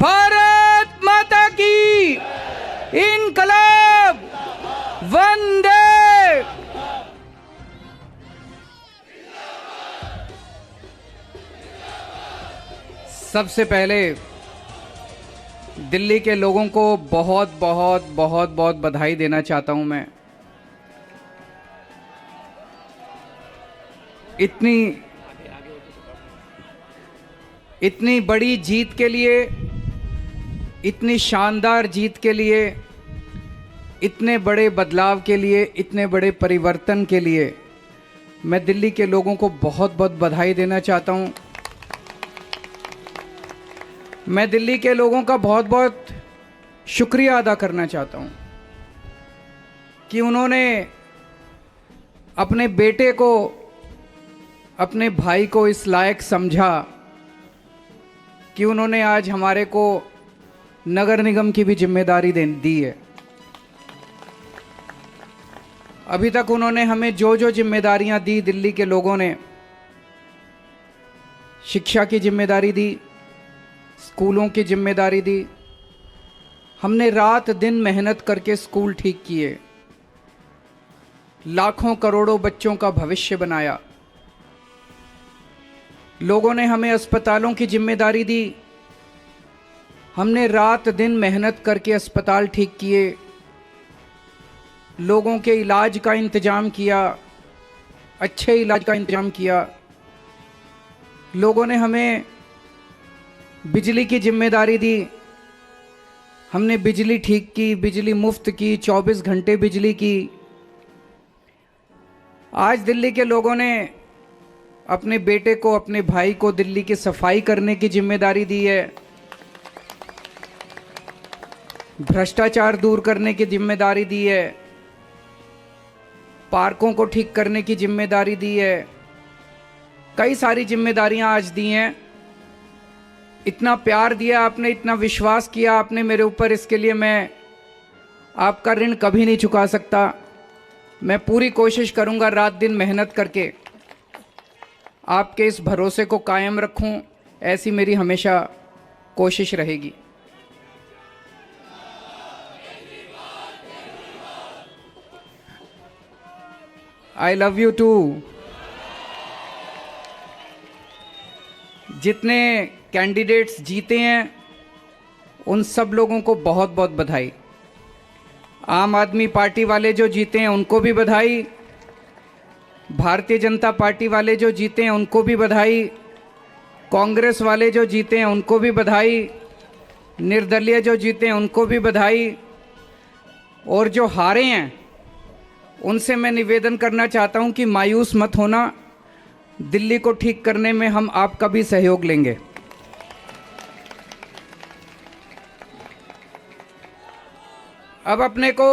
भारत माता की इनकलाब वंदे। सबसे पहले दिल्ली के लोगों को बहुत बहुत बहुत बहुत बधाई देना चाहता हूं मैं। इतनी बड़ी जीत के लिए, इतनी शानदार जीत के लिए, इतने बड़े बदलाव के लिए, इतने बड़े परिवर्तन के लिए मैं दिल्ली के लोगों को बहुत बहुत बधाई देना चाहता हूं। मैं दिल्ली के लोगों का बहुत बहुत शुक्रिया अदा करना चाहता हूं कि उन्होंने अपने बेटे को, अपने भाई को इस लायक समझा कि उन्होंने आज हमारे को नगर निगम की भी जिम्मेदारी दी है। अभी तक उन्होंने हमें जो जो जिम्मेदारियां दी, दिल्ली के लोगों ने शिक्षा की जिम्मेदारी दी, स्कूलों की जिम्मेदारी दी। हमने रात दिन मेहनत करके स्कूल ठीक किए, लाखों करोड़ों बच्चों का भविष्य बनाया। लोगों ने हमें अस्पतालों की जिम्मेदारी दी, हमने रात दिन मेहनत करके अस्पताल ठीक किए, लोगों के इलाज का इंतजाम किया, अच्छे इलाज का इंतजाम किया। लोगों ने हमें बिजली की जिम्मेदारी दी, हमने बिजली ठीक की, बिजली मुफ्त की, 24 घंटे बिजली की। आज दिल्ली के लोगों ने अपने बेटे को, अपने भाई को दिल्ली की सफाई करने की जिम्मेदारी दी है, भ्रष्टाचार दूर करने की जिम्मेदारी दी है, पार्कों को ठीक करने की जिम्मेदारी दी है। कई सारी जिम्मेदारियां आज दी हैं। इतना प्यार दिया आपने, इतना विश्वास किया आपने मेरे ऊपर, इसके लिए मैं आपका ऋण कभी नहीं चुका सकता। मैं पूरी कोशिश करूंगा रात दिन मेहनत करके आपके इस भरोसे को कायम रखूं, ऐसी मेरी हमेशा कोशिश रहेगी। I love you too. जितने कैंडिडेट्स जीते हैं उन सब लोगों को बहुत बहुत बधाई। आम आदमी पार्टी वाले जो जीते हैं उनको भी बधाई, भारतीय जनता पार्टी वाले जो जीते हैं उनको भी बधाई, कांग्रेस वाले जो जीते हैं उनको भी बधाई, निर्दलीय जो जीते हैं उनको भी बधाई, और जो हारे हैं उनसे मैं निवेदन करना चाहता हूं कि मायूस मत होना, दिल्ली को ठीक करने में हम आपका भी सहयोग लेंगे। अब अपने को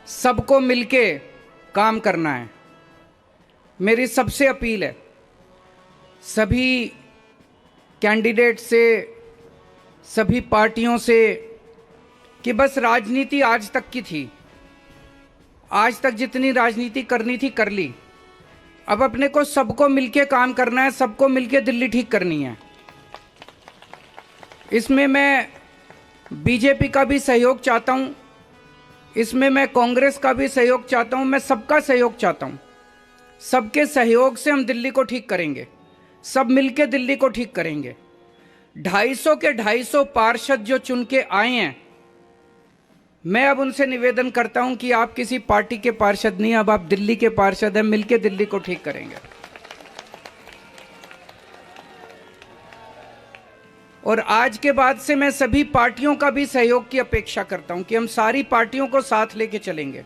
सबको मिलके काम करना है। मेरी सबसे अपील है सभी कैंडिडेट से, सभी पार्टियों से, कि बस राजनीति आज तक की थी, आज तक जितनी राजनीति करनी थी कर ली। अब अपने को सबको मिलके काम करना है, सबको मिलके दिल्ली ठीक करनी है। इसमें मैं बीजेपी का भी सहयोग चाहता हूं, इसमें मैं कांग्रेस का भी सहयोग चाहता हूं, मैं सबका सहयोग चाहता हूं। सबके सहयोग से हम दिल्ली को ठीक करेंगे, सब मिलके दिल्ली को ठीक करेंगे। 250 के 250 पार्षद जो चुन के आए हैं, मैं अब उनसे निवेदन करता हूं कि आप किसी पार्टी के पार्षद नहीं, अब आप दिल्ली के पार्षद हैं, मिलके दिल्ली को ठीक करेंगे। और आज के बाद से मैं सभी पार्टियों का भी सहयोग की अपेक्षा करता हूं कि हम सारी पार्टियों को साथ लेके चलेंगे।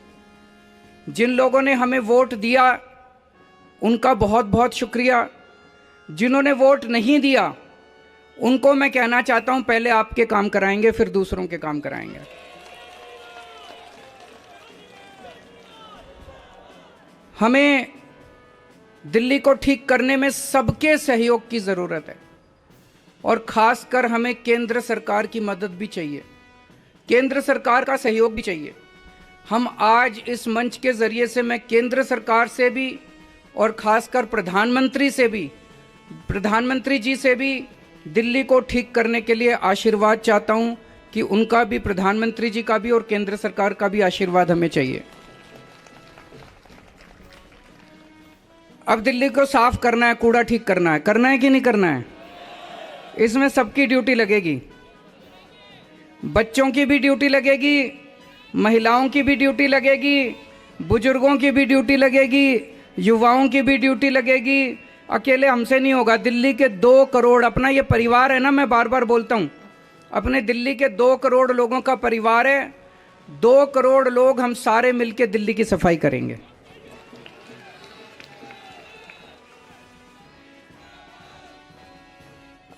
जिन लोगों ने हमें वोट दिया उनका बहुत बहुत शुक्रिया, जिन्होंने वोट नहीं दिया उनको मैं कहना चाहता हूं पहले आपके काम कराएंगे फिर दूसरों के काम कराएंगे। हमें दिल्ली को ठीक करने में सबके सहयोग की जरूरत है, और खासकर हमें केंद्र सरकार की मदद भी चाहिए, केंद्र सरकार का सहयोग भी चाहिए। हम आज इस मंच के जरिए से मैं केंद्र सरकार से भी और खासकर प्रधानमंत्री से भी, प्रधानमंत्री जी से भी दिल्ली को ठीक करने के लिए आशीर्वाद चाहता हूं कि उनका भी, प्रधानमंत्री जी का भी और केंद्र सरकार का भी आशीर्वाद हमें चाहिए। अब दिल्ली को साफ करना है, कूड़ा ठीक करना है कि नहीं करना है? इसमें सबकी ड्यूटी लगेगी। बच्चों की भी ड्यूटी लगेगी, महिलाओं की भी ड्यूटी लगेगी, बुजुर्गों की भी ड्यूटी लगेगी, युवाओं की भी ड्यूटी लगेगी। अकेले हमसे नहीं होगा। दिल्ली के 2 करोड़, अपना ये परिवार है ना, मैं बार बार बोलता हूँ, अपने दिल्ली के 2 करोड़ लोगों का परिवार है। 2 करोड़ लोग हम सारे मिलकर दिल्ली की सफाई करेंगे।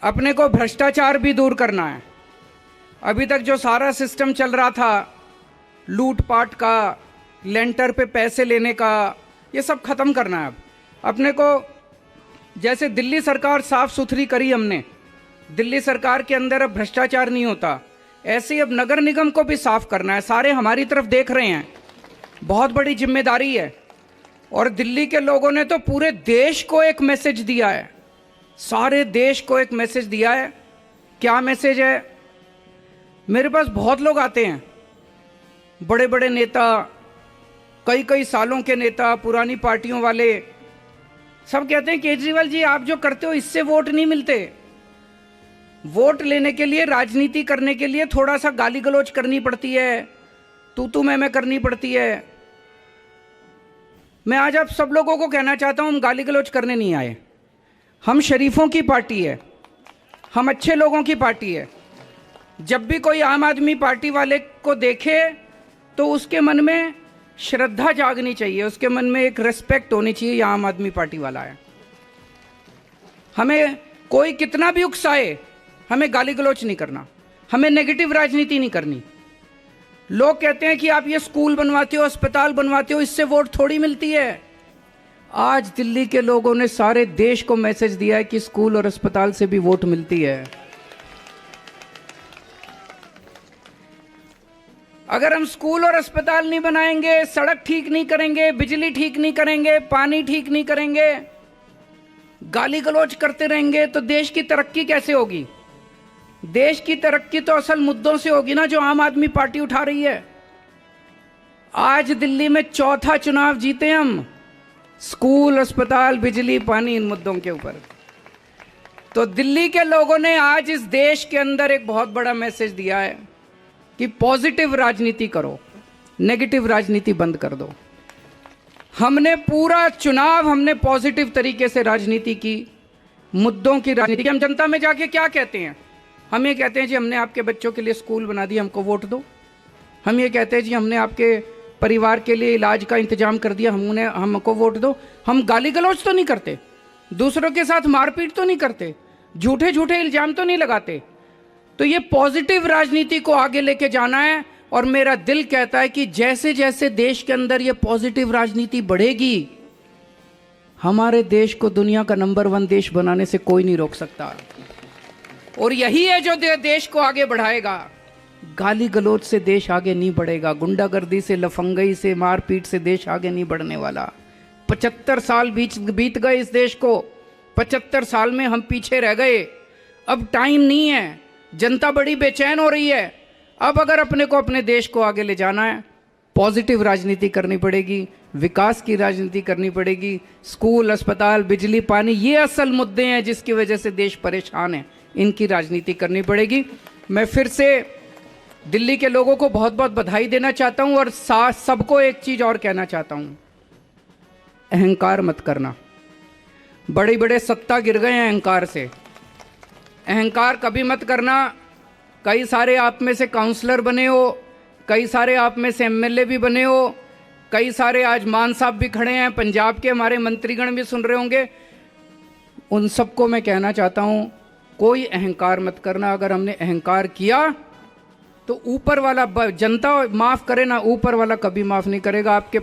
अपने को भ्रष्टाचार भी दूर करना है। अभी तक जो सारा सिस्टम चल रहा था, लूटपाट का, लेंटर पे पैसे लेने का, ये सब खत्म करना है। अब अपने को, जैसे दिल्ली सरकार साफ सुथरी करी हमने, दिल्ली सरकार के अंदर अब भ्रष्टाचार नहीं होता, ऐसे ही अब नगर निगम को भी साफ करना है। सारे हमारी तरफ देख रहे हैं, बहुत बड़ी जिम्मेदारी है। और दिल्ली के लोगों ने तो पूरे देश को एक मैसेज दिया है, सारे देश को एक मैसेज दिया है। क्या मैसेज है? मेरे पास बहुत लोग आते हैं, बड़े बड़े नेता, कई कई सालों के नेता, पुरानी पार्टियों वाले, सब कहते हैं केजरीवाल जी आप जो करते हो इससे वोट नहीं मिलते। वोट लेने के लिए, राजनीति करने के लिए थोड़ा सा गाली गलौज करनी पड़ती है, तू मैं करनी पड़ती है। मैं आज आप सब लोगों को कहना चाहता हूं, हम गाली गलौज करने नहीं आए। हम शरीफों की पार्टी है, हम अच्छे लोगों की पार्टी है। जब भी कोई आम आदमी पार्टी वाले को देखे तो उसके मन में श्रद्धा जागनी चाहिए, उसके मन में एक रिस्पेक्ट होनी चाहिए, ये आम आदमी पार्टी वाला है। हमें कोई कितना भी उकसाए, हमें गाली गलौच नहीं करना, हमें नेगेटिव राजनीति नहीं करनी। लोग कहते हैं कि आप ये स्कूल बनवाते हो, अस्पताल बनवाते हो, इससे वोट थोड़ी मिलती है। आज दिल्ली के लोगों ने सारे देश को मैसेज दिया है कि स्कूल और अस्पताल से भी वोट मिलती है। अगर हम स्कूल और अस्पताल नहीं बनाएंगे, सड़क ठीक नहीं करेंगे, बिजली ठीक नहीं करेंगे, पानी ठीक नहीं करेंगे, गाली गलौज करते रहेंगे, तो देश की तरक्की कैसे होगी? देश की तरक्की तो असल मुद्दों से होगी ना, जो आम आदमी पार्टी उठा रही है। आज दिल्ली में 4था चुनाव जीते हम, स्कूल, अस्पताल, बिजली, पानी, इन मुद्दों के ऊपर। तो दिल्ली के लोगों ने आज इस देश के अंदर एक बहुत बड़ा मैसेज दिया है कि पॉजिटिव राजनीति करो, नेगेटिव राजनीति बंद कर दो। हमने पूरा चुनाव, हमने पॉजिटिव तरीके से राजनीति की, मुद्दों की राजनीति की। हम जनता में जाके क्या कहते हैं? हम ये कहते हैं जी हमने आपके बच्चों के लिए स्कूल बना दिया, हमको वोट दो। हम ये कहते हैं जी हमने आपके परिवार के लिए इलाज का इंतजाम कर दिया, हमको वोट दो। हम गाली गलौज तो नहीं करते, दूसरों के साथ मारपीट तो नहीं करते, झूठे झूठे इल्जाम तो नहीं लगाते। तो ये पॉजिटिव राजनीति को आगे लेके जाना है। और मेरा दिल कहता है कि जैसे जैसे देश के अंदर ये पॉजिटिव राजनीति बढ़ेगी, हमारे देश को दुनिया का नंबर 1 देश बनाने से कोई नहीं रोक सकता। और यही है जो देश को आगे बढ़ाएगा। गाली गलौज से देश आगे नहीं बढ़ेगा, गुंडागर्दी से, लफंगई से, मारपीट से देश आगे नहीं बढ़ने वाला। 75 साल बीत गए इस देश को, 75 साल में हम पीछे रह गए। अब टाइम नहीं है, जनता बड़ी बेचैन हो रही है। अब अगर अपने को, अपने देश को आगे ले जाना है, पॉजिटिव राजनीति करनी पड़ेगी, विकास की राजनीति करनी पड़ेगी। स्कूल, अस्पताल, बिजली, पानी, ये असल मुद्दे हैं जिसकी वजह से देश परेशान है, इनकी राजनीति करनी पड़ेगी। मैं फिर से दिल्ली के लोगों को बहुत बहुत बधाई देना चाहता हूं और सबको एक चीज और कहना चाहता हूं, अहंकार मत करना। बड़े बड़े सत्ता गिर गए हैं अहंकार से, अहंकार कभी मत करना। कई सारे आप में से काउंसलर बने हो, कई सारे आप में से एमएलए भी बने हो, कई सारे आज मान साहब भी खड़े हैं, पंजाब के हमारे मंत्रीगण भी सुन रहे होंगे। उन सबको मैं कहना चाहता हूं, कोई अहंकार मत करना। अगर हमने अहंकार किया तो ऊपर वाला, जनता माफ करे ना, ऊपर वाला कभी माफ नहीं करेगा। आपके